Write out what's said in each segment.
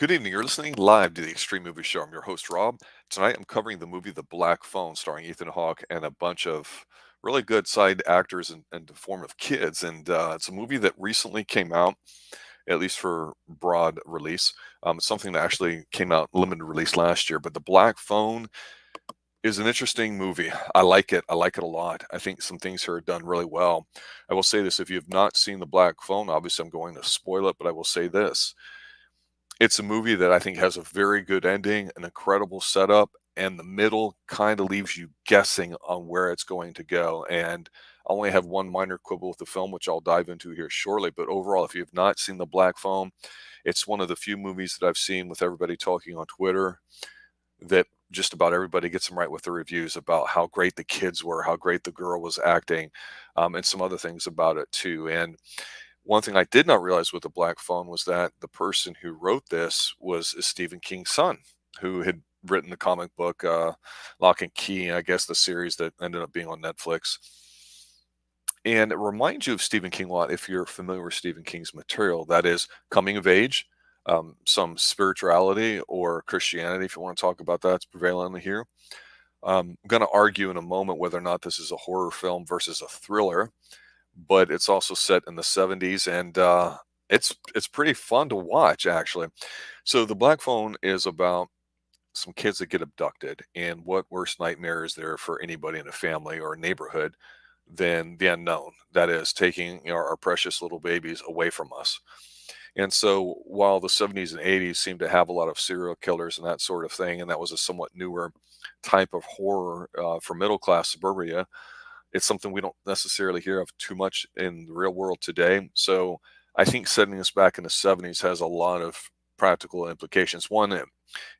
Good evening. You're listening live to the Extreme Movie Show. I'm your host, Rob. Tonight I'm covering the movie The Black Phone, starring Ethan Hawke and a bunch of really good side actors in the form of kids. And it's a movie that recently came out, at least for broad release. It's something that actually came out limited release last year. But The Black Phone is an interesting movie. I like it. I like it a lot. I think some things here are done really well. I will say this: if you have not seen The Black Phone, obviously I'm going to spoil it, but I will say this: it's a movie that I think has a very good ending, an incredible setup, and the middle kind of leaves you guessing on where it's going to go. And I only have one minor quibble with the film, which I'll dive into here shortly. But overall, if you have not seen The Black Phone, it's one of the few movies that I've seen with everybody talking on Twitter that just about everybody gets them right with the reviews about how great the kids were, how great the girl was acting, and some other things about it too. And one thing I did not realize with The Black Phone was that the person who wrote this was Stephen King's son, who had written the comic book Lock and Key, I guess the series that ended up being on Netflix. And it reminds you of Stephen King a lot if you're familiar with Stephen King's material. That is coming of age, some spirituality or Christianity, if you want to talk about that, it's prevalent here. I'm going to argue in a moment whether or not this is a horror film versus a thriller, but it's also set in the 70s, and it's pretty fun to watch actually. So The Black Phone is about some kids that get abducted, and what worse nightmare is there for anybody in a family or a neighborhood than the unknown, that is taking our precious little babies away from us. And so while the 70s and 80s seemed to have a lot of serial killers and that sort of thing, and that was a somewhat newer type of horror for middle class suburbia, it's something we don't necessarily hear of too much in the real world today. So I think setting us back in the 70s has a lot of practical implications. One,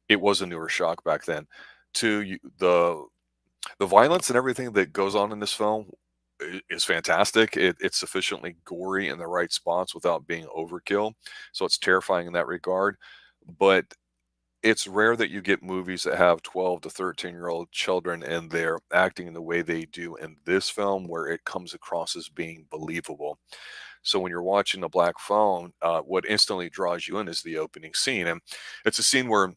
it was a newer shock back then. Two, the violence and everything that goes on in this film is fantastic. It's sufficiently gory in the right spots without being overkill. So it's terrifying in that regard. But it's rare that you get movies that have 12 to 13-year-old children and they're acting in the way they do in this film, where it comes across as being believable. So when you're watching The Black Phone, what instantly draws you in is the opening scene, and it's a scene where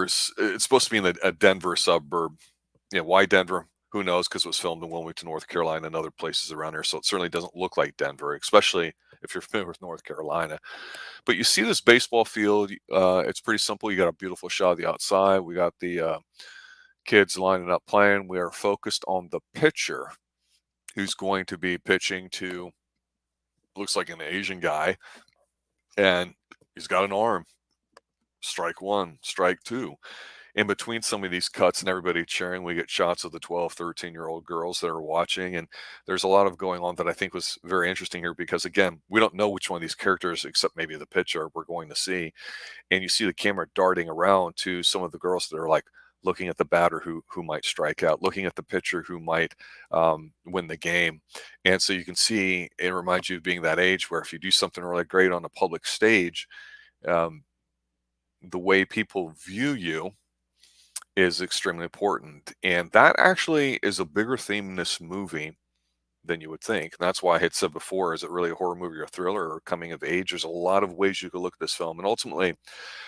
it's supposed to be in a Denver suburb. Why Denver? Who knows? Because it was filmed in Wilmington, North Carolina, and other places around here. So it certainly doesn't look like Denver, especially if you're familiar with North Carolina. But you see this baseball field. It's pretty simple. You got a beautiful shot of the outside. We got the kids lining up playing. We are focused on the pitcher who's going to be pitching to, looks like an Asian guy, and he's got an arm. Strike one, strike two. In between some of these cuts and everybody cheering, we get shots of the 12, 13-year-old girls that are watching. And there's a lot of going on that I think was very interesting here because, again, we don't know which one of these characters, except maybe the pitcher, we're going to see. And you see the camera darting around to some of the girls that are like looking at the batter who might strike out, looking at the pitcher who might win the game. And so you can see it reminds you of being that age where if you do something really great on a public stage, um, the way people view you is extremely important. And that actually is a bigger theme in this movie than you would think. And that's why I had said before, is it really a horror movie or a thriller or coming of age? There's a lot of ways you could look at this film. And ultimately,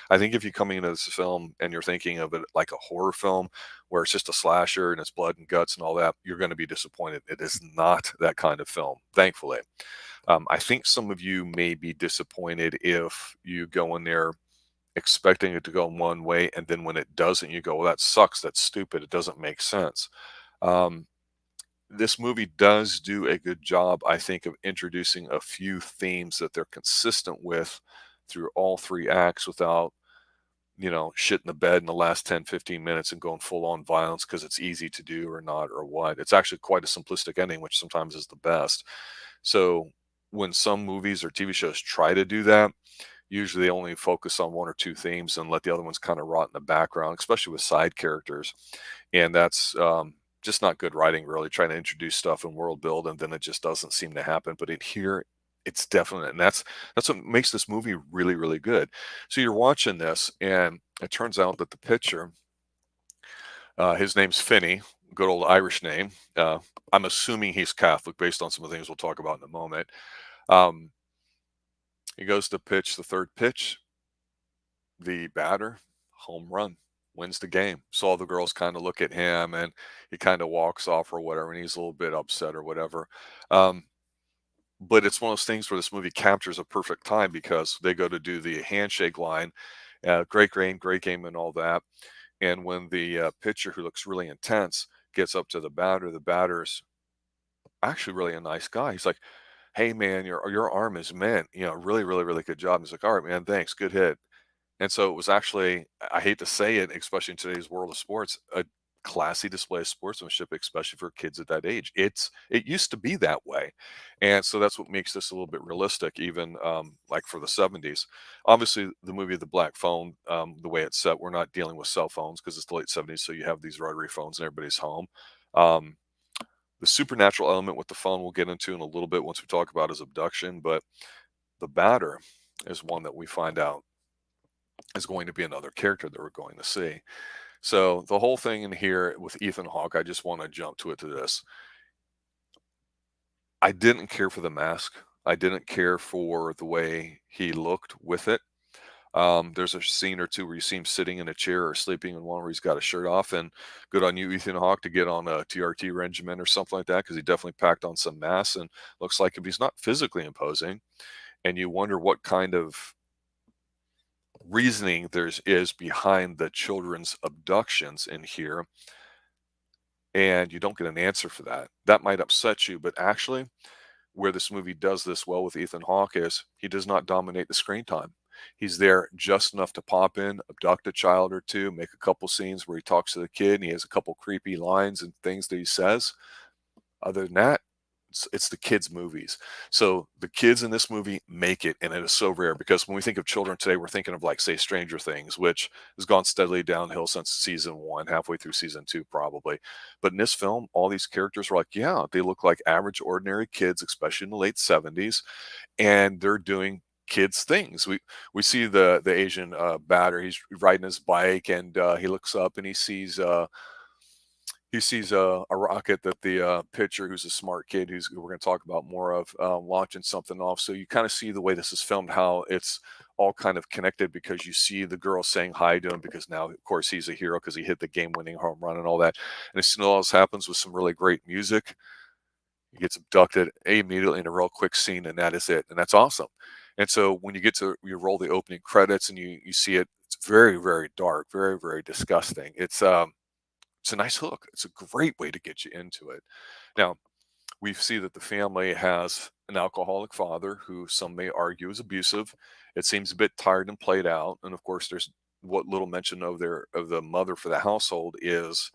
I think if you're coming into this film and you're thinking of it like a horror film where it's just a slasher and it's blood and guts and all that, you're going to be disappointed. It is not that kind of film, thankfully. I think some of you may be disappointed if you go in there expecting it to go one way, and then when it doesn't, you go, well, that sucks, that's stupid, it doesn't make sense. Um, this movie does do a good job, I think, of introducing a few themes that they're consistent with through all three acts without, shit in the bed in the last 10, 15 minutes and going full on violence because it's easy to do or not or what. It's actually quite a simplistic ending, which sometimes is the best. So when some movies or TV shows try to do that, usually they only focus on one or two themes and let the other ones kind of rot in the background, especially with side characters. And that's just not good writing, really, trying to introduce stuff and world build, and then it just doesn't seem to happen. But in here, it's definite. And that's what makes this movie really, really good. So you're watching this, and it turns out that the pitcher, his name's Finney, good old Irish name. I'm assuming he's Catholic based on some of the things we'll talk about in a moment. Um, he goes to pitch the third pitch. the batter, home run, wins the game. So all the girls kind of look at him and he kind of walks off or whatever, and he's a little bit upset or whatever. Um, but it's one of those things where this movie captures a perfect time because they go to do the handshake line, great game, and all that. And when the pitcher, who looks really intense, gets up to the batter's actually really a nice guy. He's like, "Hey man, your arm is mint. You know, really good job." And he's like, "All right, man, thanks, good hit." And so it was actually, I hate to say it, especially in today's world of sports, a classy display of sportsmanship, especially for kids at that age. It used to be that way, and so that's what makes this a little bit realistic, even like for the '70s. Obviously, the movie The Black Phone, the way it's set, we're not dealing with cell phones because it's the late '70s, so you have these rotary phones in everybody's home. Um, the supernatural element with the phone we'll get into in a little bit once we talk about his abduction, but the batter is one that we find out is going to be another character that we're going to see. So the whole thing in here with Ethan Hawke, I just want to jump to this. I didn't care for the mask. I didn't care for the way he looked with it. There's a scene or two where you see him sitting in a chair or sleeping in one where he's got a shirt off, and good on you, Ethan Hawke, to get on a TRT regimen or something like that because he definitely packed on some mass and looks like if he's not physically imposing, and you wonder what kind of reasoning there's is behind the children's abductions in here, and you don't get an answer for that. That might upset you, but actually, where this movie does this well with Ethan Hawke is he does not dominate the screen time. He's there just enough to pop in, abduct a child or two, make a couple scenes where he talks to the kid and he has a couple creepy lines and things that he says. Other than that, it's the kids' movies. So the kids in this movie make it, and it is so rare because when we think of children today, we're thinking of like say Stranger Things, which has gone steadily downhill since season one, halfway through season two, probably. But in this film, all these characters are like, yeah, they look like average, ordinary kids, especially in the late '70s, and they're doing kids things. We see the Asian batter. He's riding his bike, and he looks up and he sees a rocket that the pitcher, who's a smart kid, who we're going to talk about more of, launching something off. So you kind of see the way this is filmed, how it's all kind of connected because you see the girl saying hi to him because now, of course, he's a hero because he hit the game-winning home run and all that. And as soon as all this happens with some really great music, he gets abducted immediately in a real quick scene, and that is it. And that's awesome. And so when you get to you roll the opening credits and you see it, it's very dark, very disgusting. It's a nice hook. It's a great way to get you into it. Now, we see that the family has an alcoholic father who some may argue is abusive. It seems a bit tired and played out. And of course, there's what little mention of the mother for the household is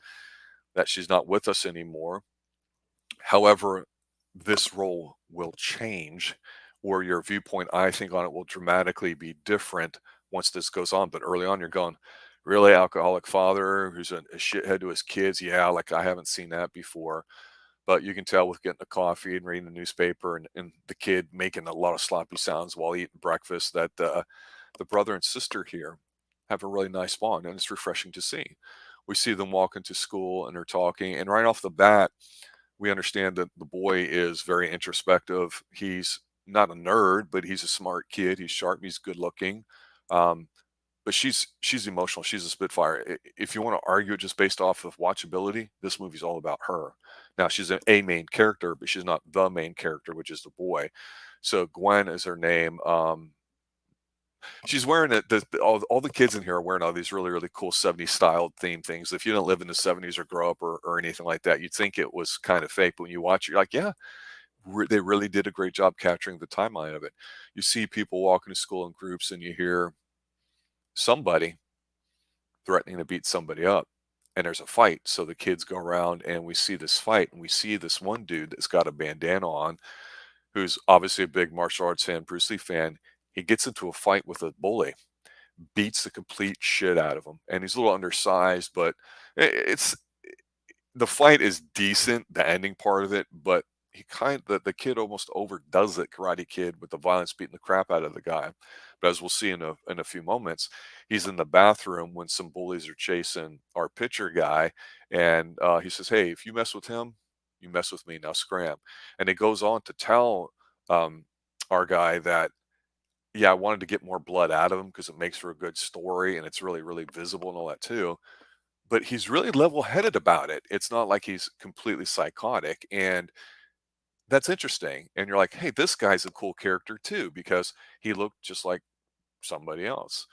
that she's not with us anymore. However, this role will change, or your viewpoint, I think, on it will dramatically be different once this goes on. But early on, you're going, really, alcoholic father who's a shithead to his kids? Yeah, like I haven't seen that before. But you can tell with getting a coffee and reading the newspaper and the kid making a lot of sloppy sounds while eating breakfast that the brother and sister here have a really nice bond, and it's refreshing to see. We see them walk into school and they're talking, and right off the bat, we understand that the boy is very introspective. He's not a nerd, but he's a smart kid. He's sharp. He's good looking. Um, but she's emotional. She's a spitfire. If you want to argue it just based off of watchability, this movie's all about her. Now she's a main character, but she's not the main character, which is the boy. So Gwen is her name. She's wearing it. All the kids in here are wearing all these really cool '70s styled theme things. If you didn't live in the '70s or grow up or anything like that, you'd think it was kind of fake. But when you watch it, you're like, yeah, they really did a great job capturing the timeline of it. You see people walking to school in groups, and you hear somebody threatening to beat somebody up, and there's a fight. So the kids go around, and we see this fight, and we see this one dude that's got a bandana on, who's obviously a big martial arts fan, Bruce Lee fan. He gets into a fight with a bully, beats the complete shit out of him, and he's a little undersized, but it's the fight is decent, the ending part of it, but the kid almost overdoes it, Karate Kid, with the violence, beating the crap out of the guy. But as we'll see in a few moments, he's in the bathroom when some bullies are chasing our pitcher guy, and he says, "Hey, if you mess with him, you mess with me. Now scram." And it goes on to tell um, our guy that yeah, I wanted to get more blood out of him because it makes for a good story and it's really, really visible and all that too. But he's really level-headed about it. It's not like he's completely psychotic, and that's interesting. And you're like, "Hey, this guy's a cool character too," because he looked just like somebody else.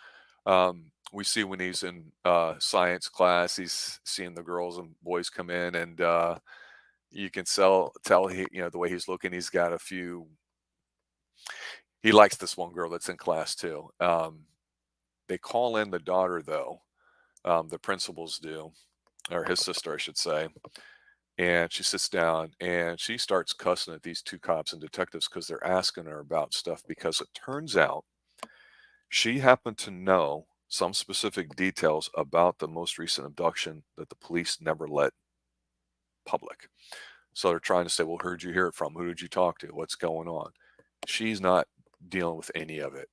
We see when he's in science class, he's seeing the girls and boys come in, and you can tell he, the way he's looking, he's got a few. He likes this one girl that's in class too. They call in the daughter though. The principals do, or his sister, I should say. And she sits down and she starts cussing at these two cops and detectives because they're asking her about stuff. Because it turns out she happened to know some specific details about the most recent abduction that the police never let public. So they're trying to say, well, who'd you hear it from? Who did you talk to? What's going on? She's not dealing with any of it.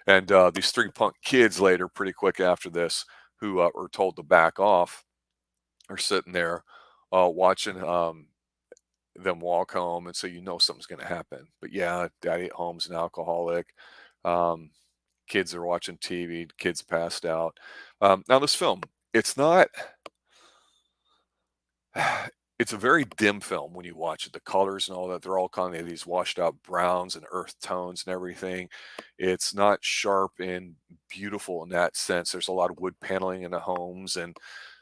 And these three punk kids later, pretty quick after this, who are told to back off, are sitting there watching them walk home, and so something's going to happen. But yeah, daddy at home's an alcoholic. Um, Kids are watching TV. Kids passed out. Now this film, it's not. It's a very dim film when you watch it. The colors and all that, they're all kind of these washed out browns and earth tones and everything. It's not sharp and beautiful in that sense. There's a lot of wood paneling in the homes, and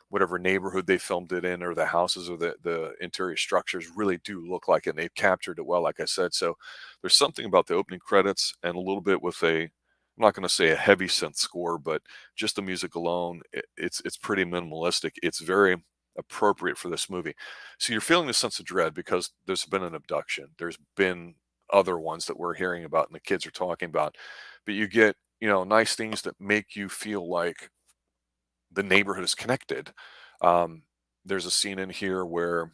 whatever neighborhood they filmed it in, or the houses or the interior structures really do look like it. And they've captured it well, like I said. So there's something about the opening credits and a little bit with a, I'm not going to say a heavy synth score, but just the music alone, it's pretty minimalistic. It's very appropriate for this movie. So you're feeling a sense of dread because there's been an abduction. There's been other ones that we're hearing about and the kids are talking about, but you get, nice things that make you feel like the neighborhood is connected. Um, there's a scene in here where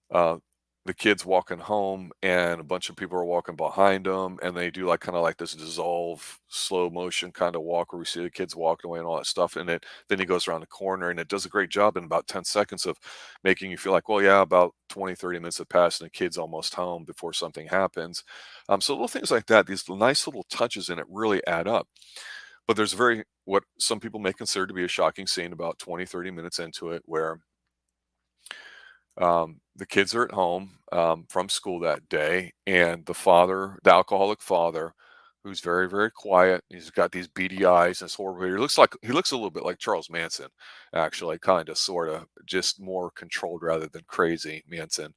uh, the kids walking home and a bunch of people are walking behind them, and they do like kind of like this dissolve slow motion kind of walk where we see the kids walking away and all that stuff. And then he goes around the corner and it does a great job in about 10 seconds of making you feel like, well, yeah, about 20, 30 minutes have passed and the kid's almost home before something happens. So little things like that, these nice little touches in it really add up. But there's very what some people may consider to be a shocking scene about 20, 30 minutes into it where the kids are at home from school that day, and the father, the alcoholic father, who's very, very quiet, he's got these beady eyes and this horrible. He looks a little bit like Charles Manson, actually, kind of, sort of, just more controlled rather than crazy Manson.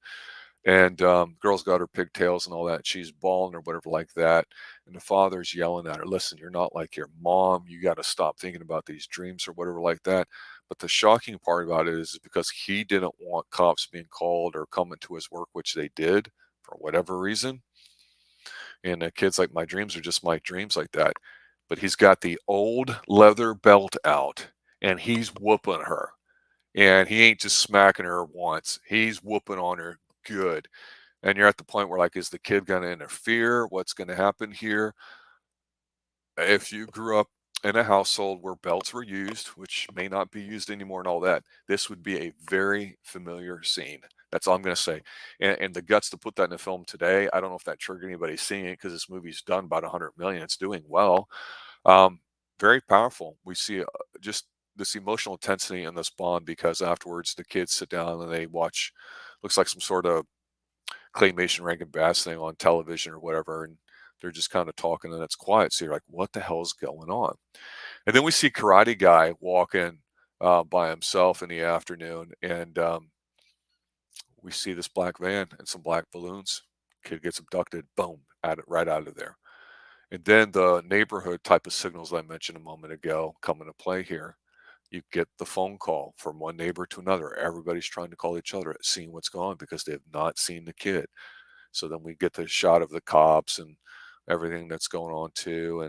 And girl's got her pigtails and all that. She's bawling or whatever like that. And the father's yelling at her, listen, you're not like your mom. You got to stop thinking about these dreams or whatever like that. But the shocking part about it is because he didn't want cops being called or coming to his work, which they did for whatever reason. And the kid's like, my dreams are just my dreams like that. But he's got the old leather belt out and he's whooping her. And he ain't just smacking her once. He's whooping on her good. And you're at the point where, like, is the kid going to interfere? What's going to happen here? If you grew up in a household where belts were used, which may not be used anymore and all that, this would be a very familiar scene. That's all I'm going to say. And the guts to put that in a film today, I don't know if that triggered anybody seeing it because this movie's done about 100 million. It's doing well. Um, Very powerful. We see just this emotional intensity in this bond because afterwards the kids sit down and they watch, looks like some sort of claymation Rankin Bass thing on television or whatever, and they're just kind of talking and it's quiet. So you're like, what the hell is going on? And then we see Karate Guy walking by himself in the afternoon, and we see this black van and some black balloons. Kid gets abducted, boom, right out of there. And then the neighborhood type of signals I mentioned a moment ago come into play here. You get the phone call from one neighbor to another. Everybody's trying to call each other, seeing what's going on because they have not seen the kid. So then we get the shot of the cops and everything that's going on too.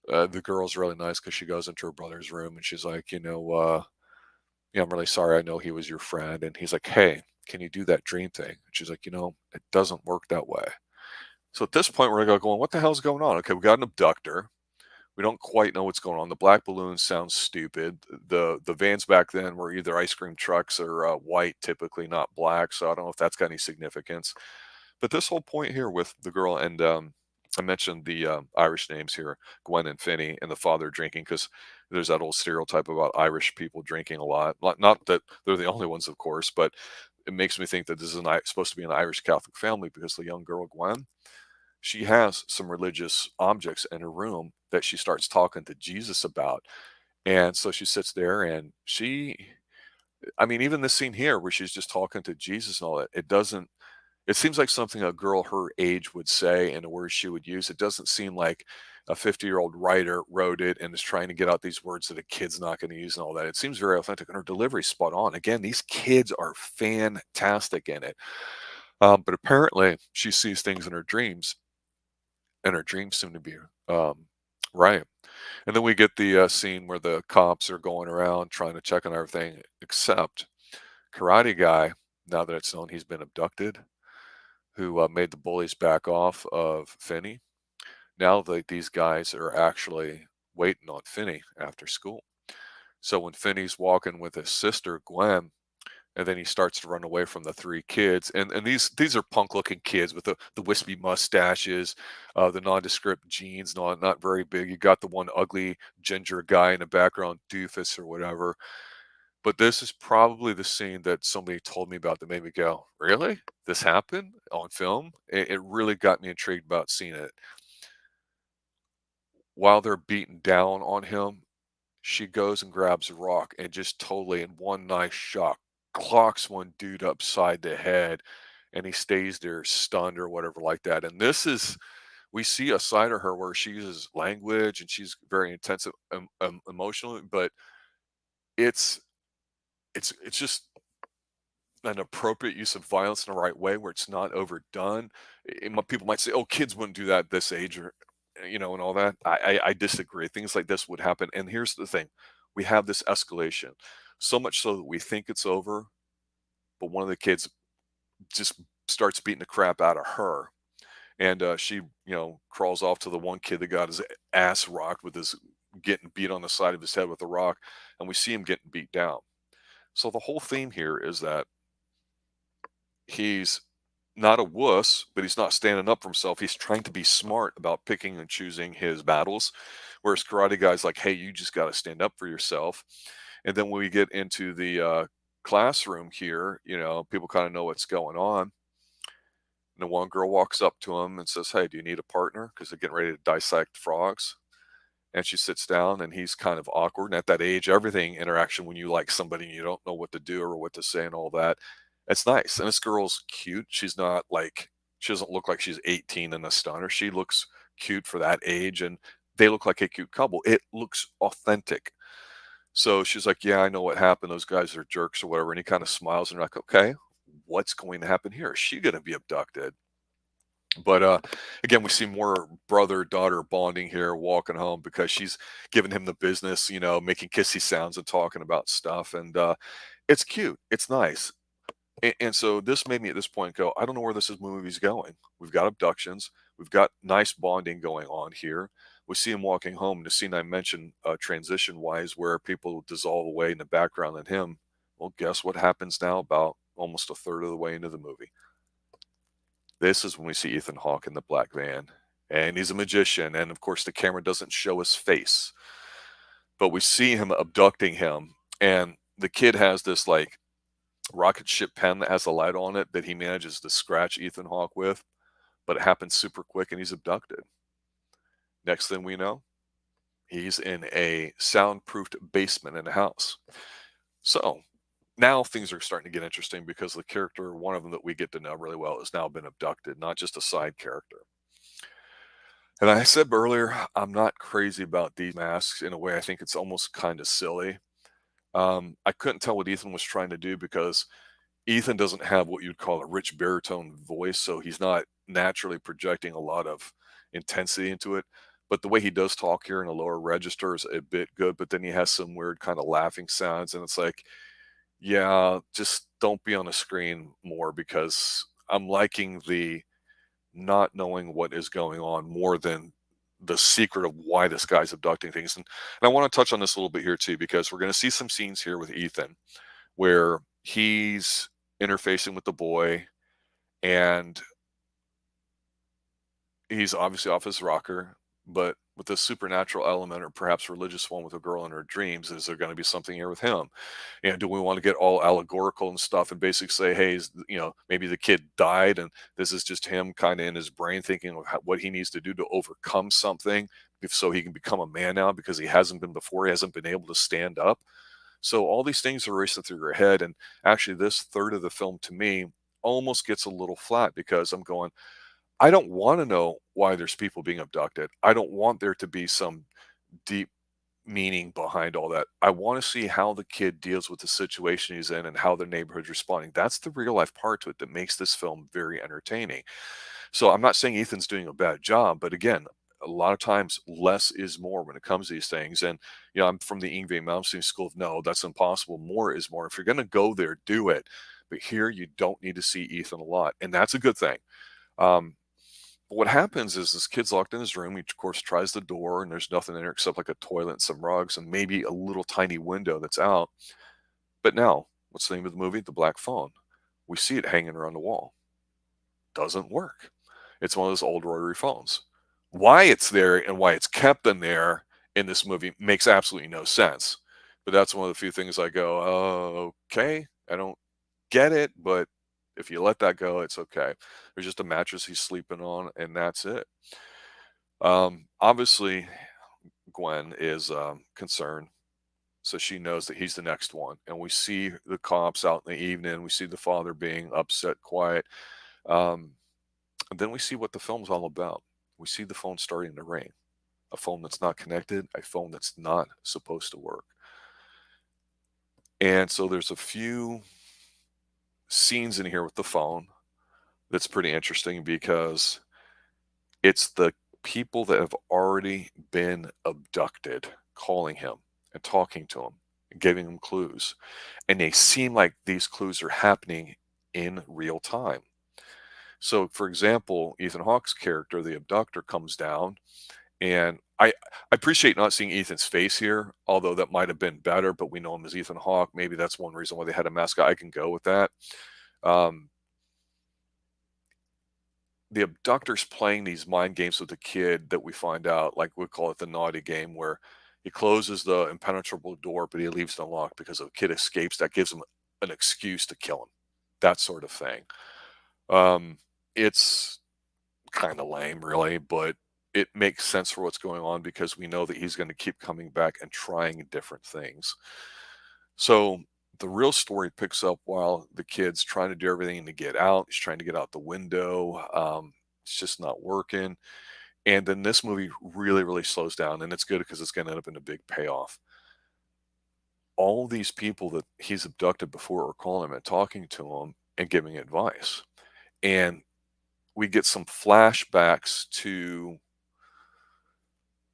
And the girl's really nice because she goes into her brother's room and she's like, yeah, I'm really sorry. I know he was your friend. And he's like, hey, can you do that dream thing? And she's like, it doesn't work that way. So at this point, we're going, what the hell's going on? Okay, we got an abductor. We don't quite know what's going on. The black balloon sounds stupid. The vans back then were either ice cream trucks or white, typically not black. So I don't know if that's got any significance. But this whole point here with the girl and I mentioned the Irish names here, Gwen and Finney, and the father drinking because there's that old stereotype about Irish people drinking a lot. Not that they're the only ones, of course, but it makes me think that this is supposed to be an Irish Catholic family because the young girl, Gwen, she has some religious objects in her room that she starts talking to Jesus about. And so she sits there and I mean, even this scene here where she's just talking to Jesus and all that, it seems like something a girl her age would say and a word she would use. It doesn't seem like a 50-year-old writer wrote it and is trying to get out these words that a kid's not going to use and all that. It seems very authentic and her delivery's spot on. Again, these kids are fantastic in it. But apparently she sees things in her dreams and her dreams seem to be um, right. And then we get the scene where the cops are going around trying to check on everything except Karate Guy, now that it's known he's been abducted, who made the bullies back off of Finney. Now these guys are actually waiting on Finney after school. So when Finney's walking with his sister Gwen, and then he starts to run away from the three kids, and these are punk looking kids with the wispy mustaches, the nondescript jeans, not very big. You got the one ugly ginger guy in the background, doofus or whatever. But this is probably the scene that somebody told me about that made me go, "Really? This happened on film?" It really got me intrigued about seeing it. While they're beating down on him, she goes and grabs a rock and just totally in one nice shot clocks one dude upside the head, and he stays there stunned or whatever like that. And this is we see a side of her where she uses language and she's very intensive emotionally, but it's it's just an appropriate use of violence in the right way where it's not overdone. People might say, "Oh, kids wouldn't do that at this age," or and all that. I disagree. Things like this would happen. And here's the thing: we have this escalation, so much so that we think it's over, but one of the kids just starts beating the crap out of her, and she, crawls off to the one kid that got his ass rocked with his getting beat on the side of his head with a rock, and we see him getting beat down. So the whole theme here is that he's not a wuss, but he's not standing up for himself. He's trying to be smart about picking and choosing his battles. Whereas Karate Guy's like, hey, you just got to stand up for yourself. And then when we get into the classroom here, people kind of know what's going on. And the one girl walks up to him and says, hey, do you need a partner? Because they're getting ready to dissect frogs. And she sits down and he's kind of awkward. And at that age, everything interaction when you like somebody and you don't know what to do or what to say and all that, it's nice. And this girl's cute. She's not like she doesn't look like she's 18 and a stunner. She looks cute for that age and they look like a cute couple. It looks authentic. So she's like, yeah, I know what happened. Those guys are jerks or whatever. And he kind of smiles and you're like, okay, what's going to happen here? Is she going to be abducted? But again, we see more brother daughter bonding here, walking home because she's giving him the business, making kissy sounds and talking about stuff, and it's cute, it's nice, and so this made me at this point go, I don't know where movie's going. We've got abductions, we've got nice bonding going on here. We see him walking home. The scene I mentioned, transition wise, where people dissolve away in the background and him. Well, guess what happens now? About almost a third of the way into the movie. This is when we see Ethan Hawke in the black van, and he's a magician, and of course the camera doesn't show his face, but we see him abducting him, and the kid has this like rocket ship pen that has a light on it that he manages to scratch Ethan Hawke with, but it happens super quick and he's abducted. Next thing we know, he's in a soundproofed basement in a house. So now things are starting to get interesting because the character, one of them that we get to know really well, has now been abducted, not just a side character. And I said earlier, I'm not crazy about these masks in a way. I think it's almost kind of silly. I couldn't tell what Ethan was trying to do because Ethan doesn't have what you'd call a rich baritone voice, so he's not naturally projecting a lot of intensity into it. But the way he does talk here in a lower register is a bit good, but then he has some weird kind of laughing sounds, and it's like, yeah, just don't be on the screen more because I'm liking the not knowing what is going on more than the secret of why this guy's abducting things. And I want to touch on this a little bit here too, because we're going to see some scenes here with Ethan where he's interfacing with the boy and He's obviously off his rocker, but with this supernatural element or perhaps religious one with a girl in her dreams, is there going to be something here with him? And do we want to get all allegorical and stuff and basically say, hey, maybe the kid died and this is just him kind of in his brain thinking of what he needs to do to overcome something so he can become a man now because he hasn't been before, he hasn't been able to stand up. So all these things are racing through your head. And actually, this third of the film to me almost gets a little flat because I'm going, I don't want to know why there's people being abducted. I don't want there to be some deep meaning behind all that. I want to see how the kid deals with the situation he's in and how the neighborhood's responding. That's the real life part to it that makes this film very entertaining. So I'm not saying Ethan's doing a bad job, but again, a lot of times less is more when it comes to these things. And I'm from the Ingve Malmsteen school of no, that's impossible. More is more. If you're going to go there, do it. But here, you don't need to see Ethan a lot, and that's a good thing. Um, but what happens is this kid's locked in his room. He, of course, tries the door, and there's nothing in there except like a toilet and some rugs and maybe a little tiny window that's out. But now, what's the name of the movie? The Black Phone. We see it hanging around the wall. Doesn't work. It's one of those old rotary phones. Why it's there and why it's kept in there in this movie makes absolutely no sense. But that's one of the few things I go, oh, okay, I don't get it, but if you let that go, it's okay. There's just a mattress he's sleeping on, and that's it. Obviously, Gwen is concerned, so she knows that he's the next one. And we see the cops out in the evening. We see the father being upset, quiet. Um, and then we see what the film's all about. We see the phone starting to ring, a phone that's not connected, a phone that's not supposed to work. And so there's a few scenes in here with the phone that's pretty interesting because it's the people that have already been abducted calling him and talking to him and giving him clues. And they seem like these clues are happening in real time. So, for example, Ethan Hawke's character, the abductor, comes down, and I appreciate not seeing Ethan's face here, although that might have been better, but we know him as Ethan Hawke. Maybe that's one reason why they had a mascot. I can go with that. Um, the abductor's playing these mind games with the kid that we find out, like we call it the naughty game, where he closes the impenetrable door, but he leaves it unlocked because if a kid escapes, that gives him an excuse to kill him. That sort of thing. It's kind of lame, really, but it makes sense for what's going on because we know that he's going to keep coming back and trying different things. So the real story picks up while the kid's trying to do everything to get out. He's trying to get out the window. It's just not working. And then this movie really, really slows down, and it's good because it's going to end up in a big payoff. All these people that he's abducted before are calling him and talking to him and giving advice. And we get some flashbacks to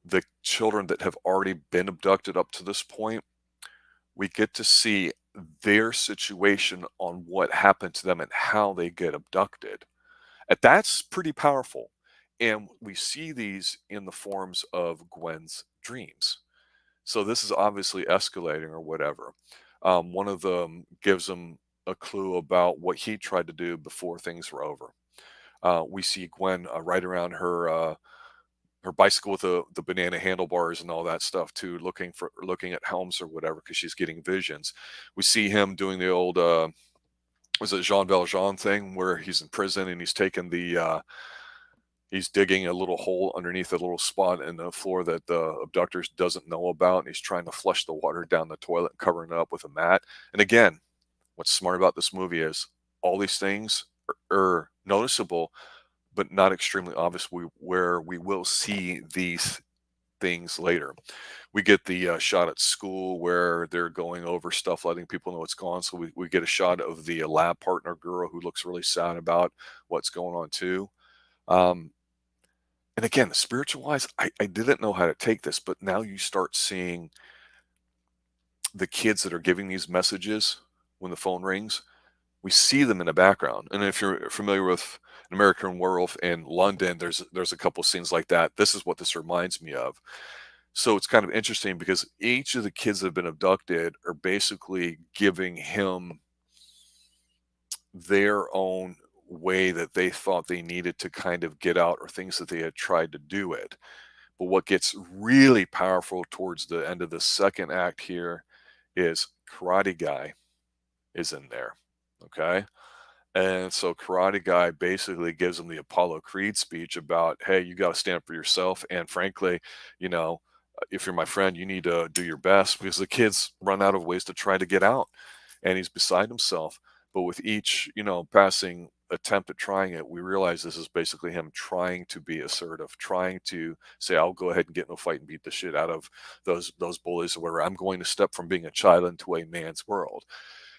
the children that have already been abducted up to this point. We get to see their situation on what happened to them and how they get abducted. And that's pretty powerful. And we see these in the forms of Gwen's dreams. So this is obviously escalating or whatever. One of them gives him a clue about what he tried to do before things were over. We see Gwen ride around her bicycle with the banana handlebars and all that stuff too, looking at helms or whatever because she's getting visions. We see him doing the old was it Jean Valjean thing where he's in prison and he's taking he's digging a little hole underneath a little spot in the floor that the abductors doesn't know about, and he's trying to flush the water down the toilet, covering it up with a mat. And again, what's smart about this movie is all these things are noticeable but not extremely obvious, where we will see these things later. We get the shot at school where they're going over stuff, letting people know what's going on. So we get a shot of the lab partner girl who looks really sad about what's going on too. Um, and again, spiritual wise, I didn't know how to take this, but now you start seeing the kids that are giving these messages when the phone rings. We see them in the background. And if you're familiar with An American Werewolf in London, there's a couple scenes like that. This is what this reminds me of. So it's kind of interesting because each of the kids that have been abducted are basically giving him their own way that they thought they needed to kind of get out, or things that they had tried to do it. But what gets really powerful towards the end of the second act here is Karate Guy is in there. Okay. And so Karate Guy basically gives him the Apollo Creed speech about, hey, you got to stand up for yourself. And frankly, you know, if you're my friend, you need to do your best, because the kids run out of ways to try to get out. And he's beside himself. But with each, passing attempt at trying it, we realize this is basically him trying to be assertive, trying to say, I'll go ahead and get in a fight and beat the shit out of those bullies, or whatever. I'm going to step from being a child into a man's world.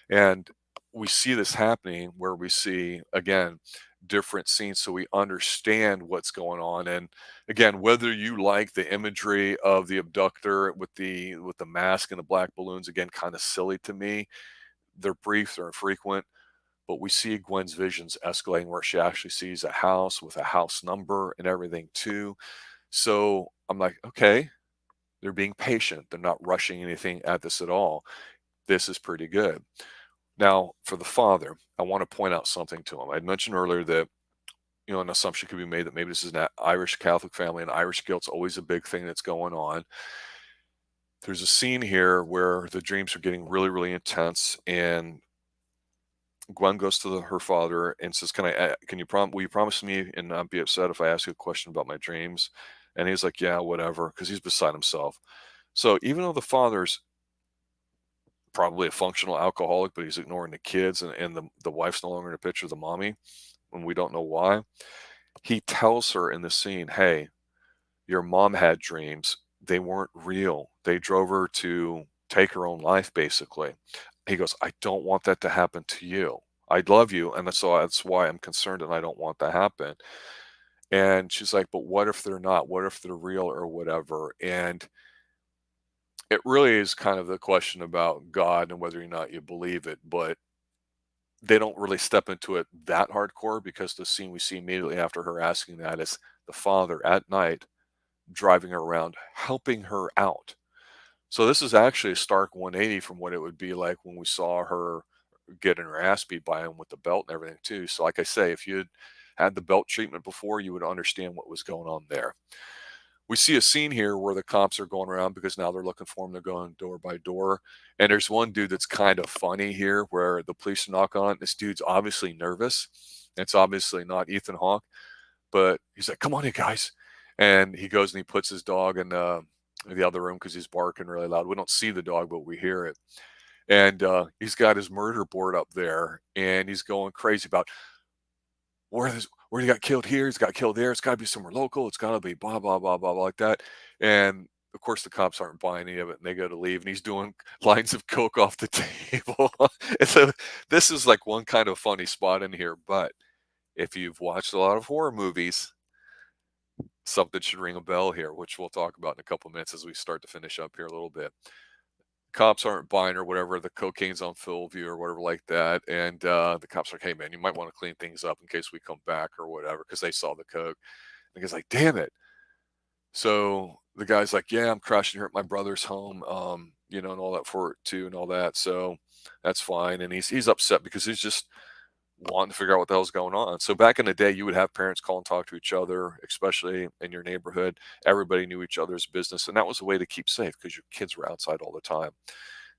And we see this happening where we see, again, different scenes so we understand what's going on. And again, whether you like the imagery of the abductor with the mask and the black balloons, again, kind of silly to me. They're brief, they're infrequent, but we see Gwen's visions escalating where she actually sees a house with a house number and everything too. So I'm like, okay, they're being patient. They're not rushing anything at this at all. This is pretty good. Now, for the father, I want to point out something to him. I mentioned earlier that, an assumption could be made that maybe this is an Irish Catholic family, and Irish guilt's always a big thing that's going on. There's a scene here where the dreams are getting really, really intense, and Gwen goes to her father and says, will you promise me and not be upset if I ask you a question about my dreams?" And he's like, "Yeah, whatever," because he's beside himself. So even though the father's probably a functional alcoholic, but he's ignoring the kids, and the wife's no longer in the picture, the mommy, and we don't know why. He tells her in the scene, "Hey, your mom had dreams. They weren't real. They drove her to take her own life, basically." He goes, "I don't want that to happen to you. I love you, and that's why I'm concerned, and I don't want that to happen." And she's like, "But what if they're not? What if they're real or whatever?" And it really is kind of the question about God and whether or not you believe it, but they don't really step into it that hardcore, because the scene we see immediately after her asking that is the father at night driving her around, helping her out. So this is actually a stark 180 from what it would be like when we saw her getting her ass beat by him with the belt and everything too. So like I say, if you'd had the belt treatment before, you would understand what was going on there. We see a scene here where the cops are going around because now they're looking for him. They're going door by door. And there's one dude that's kind of funny here where the police knock on. This dude's obviously nervous. It's obviously not Ethan Hawke, but he's like, "Come on in, guys." And he goes and he puts his dog in the other room because he's barking really loud. We don't see the dog, but we hear it. And he's got his murder board up there, and he's going crazy about where he got killed here, he's got killed there, it's gotta be somewhere local, it's gotta be blah, blah, blah, blah, blah, like that. And of course the cops aren't buying any of it, and they go to leave, and he's doing lines of coke off the table. And so this is like one kind of funny spot in here, but if you've watched a lot of horror movies, something should ring a bell here, which we'll talk about in a couple minutes as we start to finish up here a little bit. Cops aren't buying or whatever, the cocaine's on full view or whatever like that, and the cops are like, "Hey man, you might want to clean things up in case we come back or whatever," because they saw the coke. And the guy's like, "Damn it." So the guy's like, "Yeah, I'm crashing here at my brother's home, and all that for it too and all that, so that's fine." And he's upset because he's just wanting to figure out what the hell's going on. So back in the day, you would have parents call and talk to each other, especially in your neighborhood. Everybody knew each other's business, and that was a way to keep safe because your kids were outside all the time.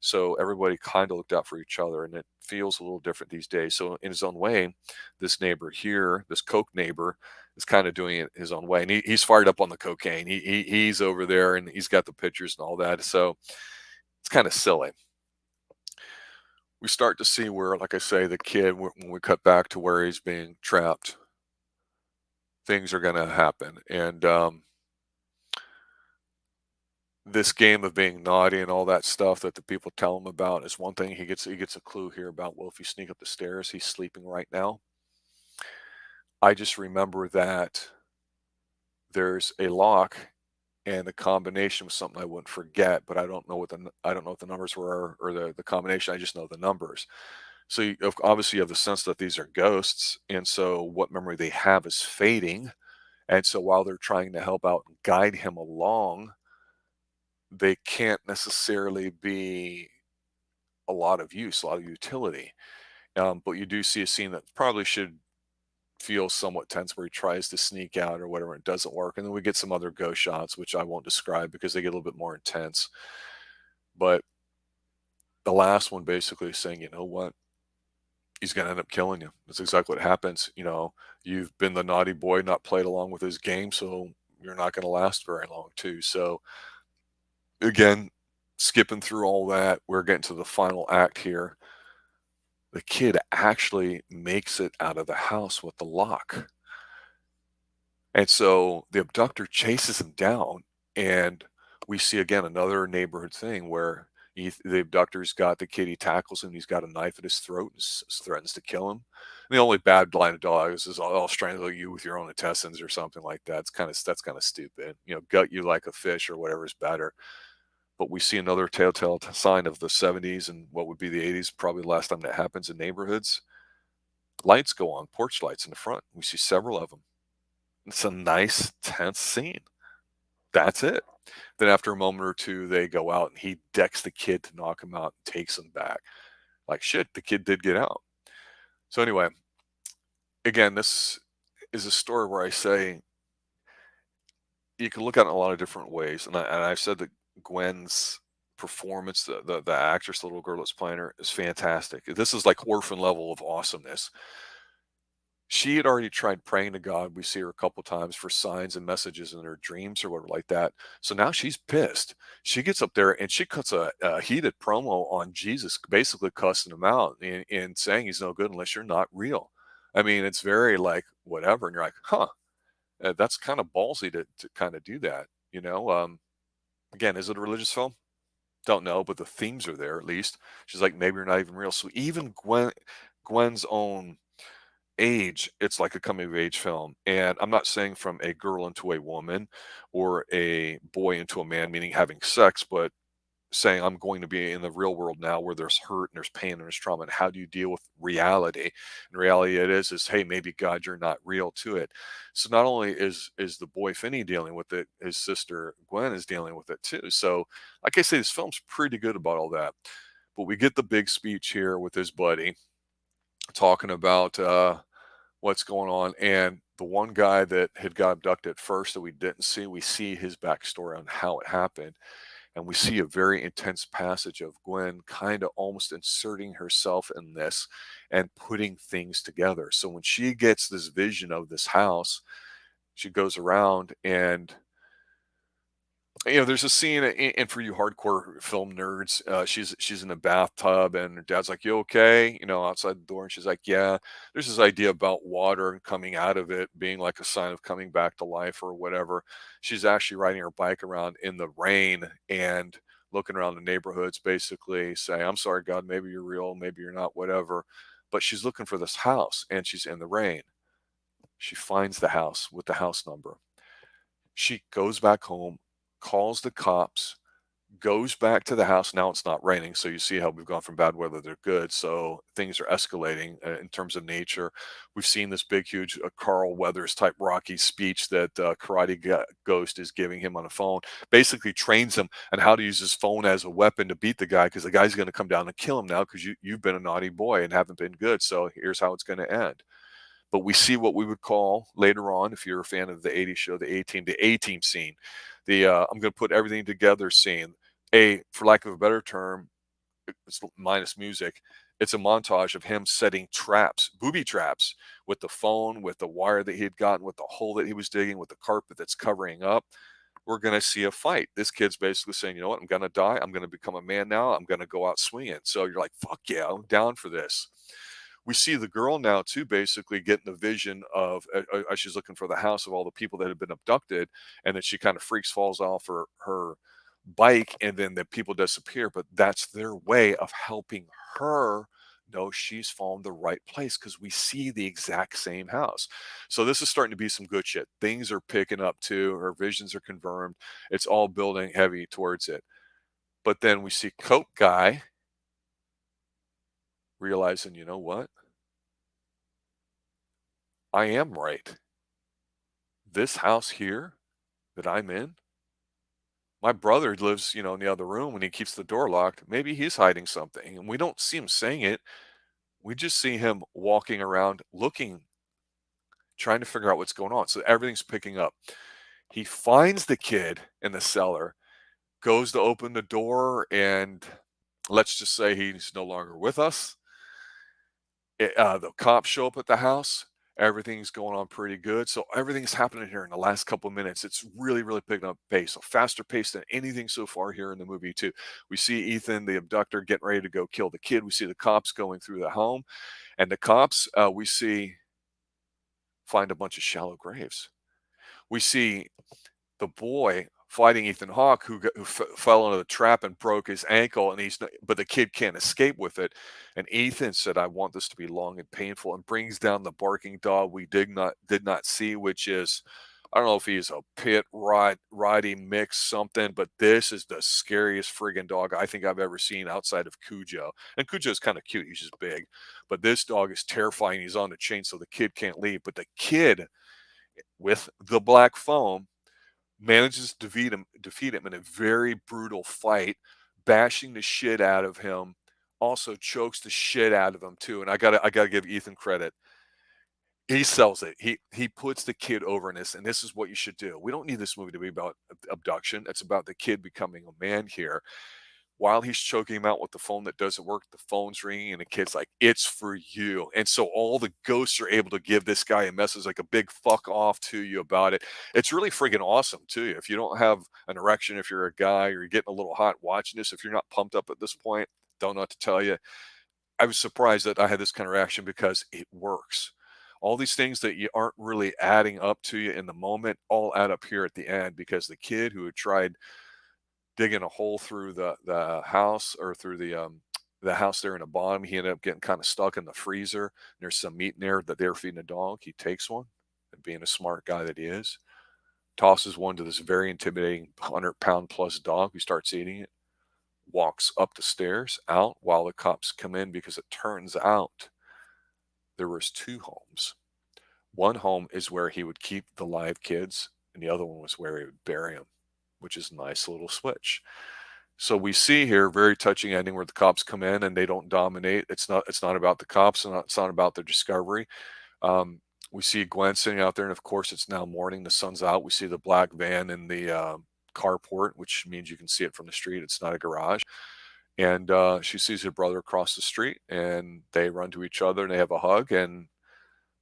So everybody kind of looked out for each other, and it feels a little different these days. So in his own way, this neighbor here, this coke neighbor, is kind of doing it his own way, and he's fired up on the cocaine. He's over there, and he's got the pictures and all that. So it's kind of silly. We start to see where, like I say, the kid, when we cut back to where he's being trapped, things are going to happen. And this game of being naughty and all that stuff that the people tell him about is one thing. He gets a clue here about, well, if you sneak up the stairs, he's sleeping right now. I just remember that there's a lock, and the combination was something I wouldn't forget, but I don't know what the numbers were, or the combination. I just know the numbers. So obviously you have the sense that these are ghosts, and so what memory they have is fading. And so while they're trying to help out and guide him along, they can't necessarily be a lot of use, a lot of utility. But you do see a scene that probably should feels somewhat tense where he tries to sneak out or whatever. It doesn't work. And then we get some other ghost shots, which I won't describe because they get a little bit more intense. But the last one basically is saying, you know what? He's going to end up killing you. That's exactly what happens. You've been the naughty boy, not played along with his game. So you're not going to last very long, too. So again, skipping through all that, we're getting to the final act here. The kid actually makes it out of the house with the lock. And so the abductor chases him down, and we see again another neighborhood thing where the abductor's got the kid, he tackles him, he's got a knife at his throat and threatens to kill him. And the only bad line of dialogue is, I'll strangle you with your own intestines or something like that. That's kind of stupid. Gut you like a fish or whatever is better. But we see another telltale sign of the 70s and what would be the 80s, probably the last time that happens in neighborhoods. Lights go on, porch lights in the front. We see several of them. It's a nice, tense scene. That's it. Then after a moment or two, they go out and he decks the kid to knock him out and takes him back. Like shit, the kid did get out. So anyway, again, this is a story where I say you can look at it in a lot of different ways. And I've said that Gwen's performance, the actress, the little girl that's playing her, is fantastic. This is like orphan level of awesomeness. She had already tried praying to God. We see her a couple times for signs and messages in her dreams or whatever like that. So now she's pissed. She gets up there and she cuts a heated promo on Jesus, basically cussing him out and saying he's no good unless you're not real. I mean, it's very like whatever. And you're like, huh, that's kind of ballsy to kind of do that. Again, is it a religious film? Don't know, but the themes are there at least. She's like, maybe you're not even real. So even Gwen's own age, it's like a coming of age film. And I'm not saying from a girl into a woman or a boy into a man, meaning having sex, but saying I'm going to be in the real world now where there's hurt and there's pain and there's trauma. And how do you deal with reality? And reality it is, hey, maybe God, you're not real to it. So not only is the boy Finney dealing with it, his sister Gwen is dealing with it too. So like I say, this film's pretty good about all that. But we get the big speech here with his buddy talking about what's going on. And the one guy that had got abducted first that we didn't see, we see his backstory on how it happened. And we see a very intense passage of Gwen kind of almost inserting herself in this and putting things together. So when she gets this vision of this house, she goes around and there's a scene, and for you hardcore film nerds, she's in a bathtub, and her dad's like, "You okay?" Outside the door, and she's like, "Yeah." There's this idea about water and coming out of it being like a sign of coming back to life or whatever. She's actually riding her bike around in the rain and looking around the neighborhoods, basically saying, "I'm sorry, God, maybe you're real, maybe you're not, whatever." But she's looking for this house, and she's in the rain. She finds the house with the house number. She goes back home, calls the cops, goes back to the house. Now it's not raining, so you see how we've gone from bad weather to good. So things are escalating in terms of nature. We've seen this big, huge Carl Weathers type Rocky speech that Ghost is giving him on the phone. Basically trains him on how to use his phone as a weapon to beat the guy because the guy's going to come down and kill him now because you've been a naughty boy and haven't been good. So here's how it's going to end. But we see what we would call later on, if you're a fan of the '80s show, the A Team scene, the I'm going to put everything together scene. For lack of a better term, it's minus music. It's a montage of him setting traps, booby traps, with the phone, with the wire that he had gotten, with the hole that he was digging, with the carpet that's covering up. We're going to see a fight. This kid's basically saying, you know what, I'm going to die. I'm going to become a man now. I'm going to go out swinging. So you're like, fuck yeah, I'm down for this. We see the girl now too, basically getting the vision of as she's looking for the house of all the people that have been abducted, and then she kind of freaks, falls off her bike, and then the people disappear. But that's their way of helping her know she's found the right place because we see the exact same house. So this is starting to be some good shit. Things are picking up too. Her visions are confirmed. It's all building heavy towards it. But then we see Coke guy realizing, you know what? I am right. This house here that I'm in, my brother lives, in the other room and he keeps the door locked. Maybe he's hiding something. And we don't see him saying it. We just see him walking around looking trying to figure out what's going on. So everything's picking up. He finds the kid in the cellar, goes to open the door, and let's just say he's no longer with us. The cops show up at the house. Everything's going on pretty good. So everything's happening here in the last couple of minutes. It's really, really picking up pace. So faster pace than anything so far here in the movie, too. We see Ethan, the abductor, getting ready to go kill the kid. We see the cops going through the home, and the cops we see find a bunch of shallow graves. We see the boy fighting Ethan Hawke, who fell into the trap and broke his ankle, and but the kid can't escape with it. And Ethan said, "I want this to be long and painful," and brings down the barking dog we did not see, which is, I don't know if he's a pit riding mix something, but this is the scariest friggin' dog I think I've ever seen outside of Cujo. And Cujo's kind of cute; he's just big, but this dog is terrifying. He's on the chain, so the kid can't leave. But the kid with the black phone manages to defeat him in a very brutal fight, bashing the shit out of him. Also chokes the shit out of him too. And I gotta give Ethan credit. He sells it. He puts the kid over in this, and this is what you should do. We don't need this movie to be about abduction. It's about the kid becoming a man here. While he's choking him out with the phone that doesn't work, the phone's ringing, and the kid's like, "It's for you." And so all the ghosts are able to give this guy a message, like a big fuck off to you about it. It's really friggin' awesome too. If you don't have an erection, if you're a guy, or you're getting a little hot watching this, if you're not pumped up at this point, don't know what to tell you. I was surprised that I had this kind of reaction because it works. All these things that you aren't really adding up to you in the moment all add up here at the end, because the kid who had tried digging a hole through the house, or through the house there in the bottom. He ended up getting kind of stuck in the freezer. There's some meat in there that they're feeding a dog. He takes one, and being a smart guy that he is, tosses one to this very intimidating 100-pound plus dog who starts eating it, walks up the stairs out while the cops come in, because it turns out there was two homes. One home is where he would keep the live kids, and the other one was where he would bury them, which is a nice little switch. So we see here very touching ending where the cops come in and they don't dominate. It's not about the cops, and it's not about their discovery. Um, we see Gwen sitting out there, and of course it's now morning. The sun's out. We see the black van in the carport, which means you can see it from the street. It's not a garage. And she sees her brother across the street, and they run to each other and they have a hug, and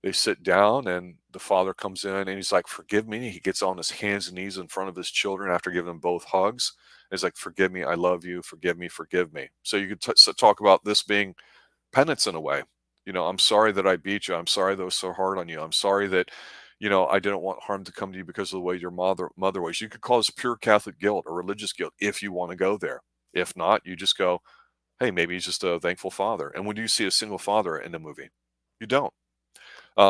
they sit down, and the father comes in and he's like, "Forgive me." He gets on his hands and knees in front of his children after giving them both hugs. He's like, "Forgive me. I love you. Forgive me. Forgive me." So you could talk about this being penance in a way. I'm sorry that I beat you. I'm sorry that was so hard on you. I'm sorry that, I didn't want harm to come to you because of the way your mother was. You could call this pure Catholic guilt or religious guilt if you want to go there. If not, you just go, "Hey, maybe he's just a thankful father." And when do you see a single father in the movie? You don't.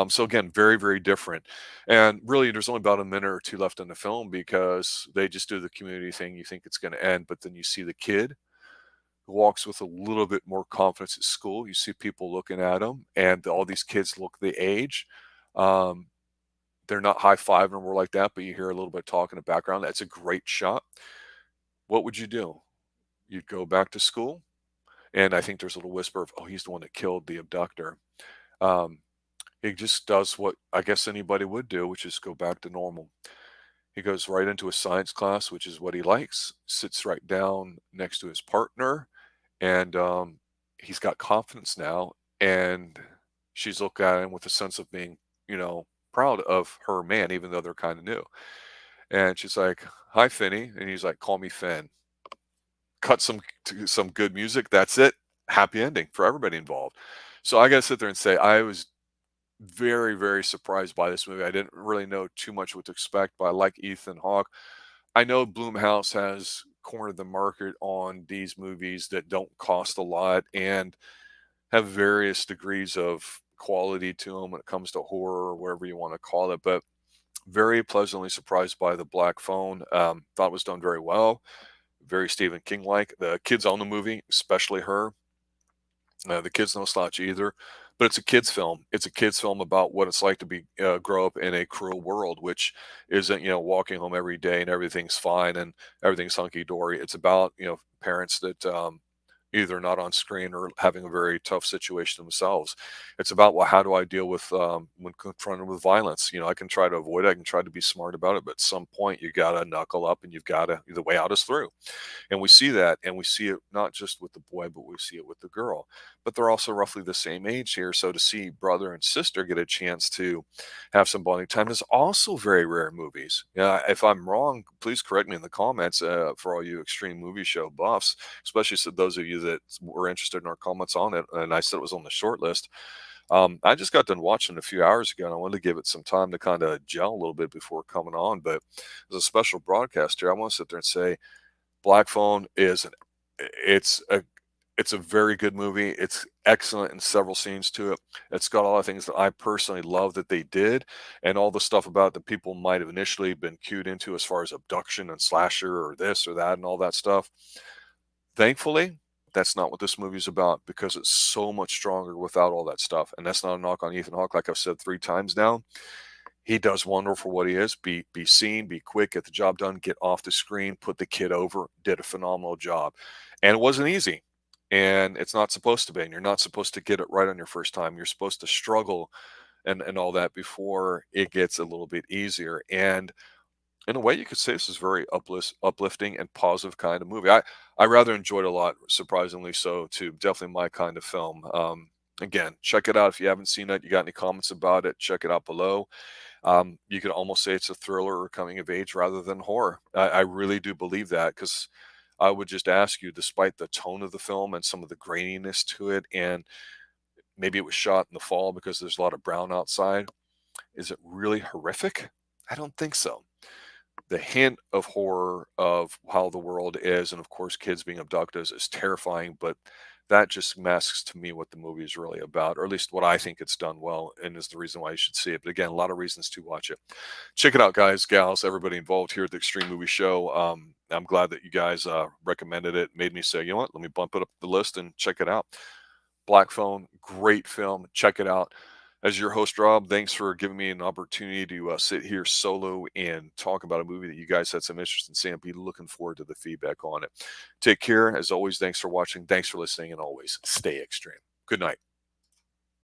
So again, very, very different. And really, there's only about a minute or two left in the film, because they just do the community thing. You think it's going to end, but then you see the kid who walks with a little bit more confidence at school. You see people looking at him, and all these kids look the age. Um, they're not high fiving or like that, but you hear a little bit of talk in the background. That's a great shot. What would you do? You'd go back to school, and I think there's a little whisper of, "Oh, he's the one that killed the abductor." Um, He just does what I guess anybody would do, which is go back to normal. He goes right into a science class, which is what he likes, sits right down next to his partner, and he's got confidence now. And she's looking at him with a sense of being, proud of her man, even though they're kind of new. And she's like, "Hi, Finney," and he's like, "Call me Finn." Cut some good music. That's it. Happy ending for everybody involved. So I got to sit there and say I was very, very surprised by this movie. I didn't really know too much what to expect, but I like Ethan Hawke. I know Blumhouse has cornered the market on these movies that don't cost a lot and have various degrees of quality to them when it comes to horror or whatever you want to call it. But very pleasantly surprised by The Black Phone. Thought it was done very well. Very Stephen King like. The kids on the movie, especially her, the kid's no slouch either, but it's a kids film. It's a kids film about what it's like to be grow up in a cruel world, which isn't walking home every day and everything's fine and everything's hunky dory. It's about parents that either not on screen or having a very tough situation themselves. It's about, well, how do I deal with when confronted with violence? You know, I can try to avoid it, I can try to be smart about it, but at some point you got to knuckle up and you've got to, the way out is through. And we see that, and we see it not just with the boy, but we see it with the girl. But they're also roughly the same age here. So to see brother and sister get a chance to have some bonding time is also very rare in movies. Yeah, if I'm wrong, please correct me in the comments for all you extreme movie show buffs, especially so those of you that were interested in our comments on it. And I said it was on the short list. I just got done watching it a few hours ago, and I wanted to give it some time to kind of gel a little bit before coming on. But as a special broadcaster, I want to sit there and say Black Phone is it's a it's a very good movie. It's excellent in several scenes to it. It's got a lot of things that I personally love that they did, and all the stuff about that people might have initially been cued into as far as abduction and slasher or this or that and all that stuff. Thankfully, that's not what this movie is about because it's so much stronger without all that stuff. And that's not a knock on Ethan Hawke, like I've said 3 times now. He does wonderful for what he is. Be seen, be quick, get the job done, get off the screen, put the kid over, did a phenomenal job. And it wasn't easy. And it's not supposed to be. And you're not supposed to get it right on your first time. You're supposed to struggle and all that before it gets a little bit easier. And in a way, you could say this is very uplifting and positive kind of movie. I rather enjoyed it a lot, surprisingly so, too. Definitely my kind of film. Again, check it out if you haven't seen it. You got any comments about it? Check it out below. You could almost say it's a thriller or coming of age rather than horror. I really do believe that because I would just ask you, despite the tone of the film and some of the graininess to it, and maybe it was shot in the fall because there's a lot of brown outside, is it really horrific? I don't think so. The hint of horror of how the world is, and of course, kids being abducted is terrifying, but that just masks to me what the movie is really about, or at least what I think it's done well, and is the reason why you should see it. But again, a lot of reasons to watch it. Check it out, guys, gals, everybody involved here at the Extreme Movie Show. I'm glad that you guys recommended it, made me say, you know what, let me bump it up the list and check it out. Black Phone, great film. Check it out. As your host, Rob, thanks for giving me an opportunity to sit here solo and talk about a movie that you guys had some interest in seeing. I'll be looking forward to the feedback on it. Take care. As always, thanks for watching. Thanks for listening. And always stay extreme. Good night.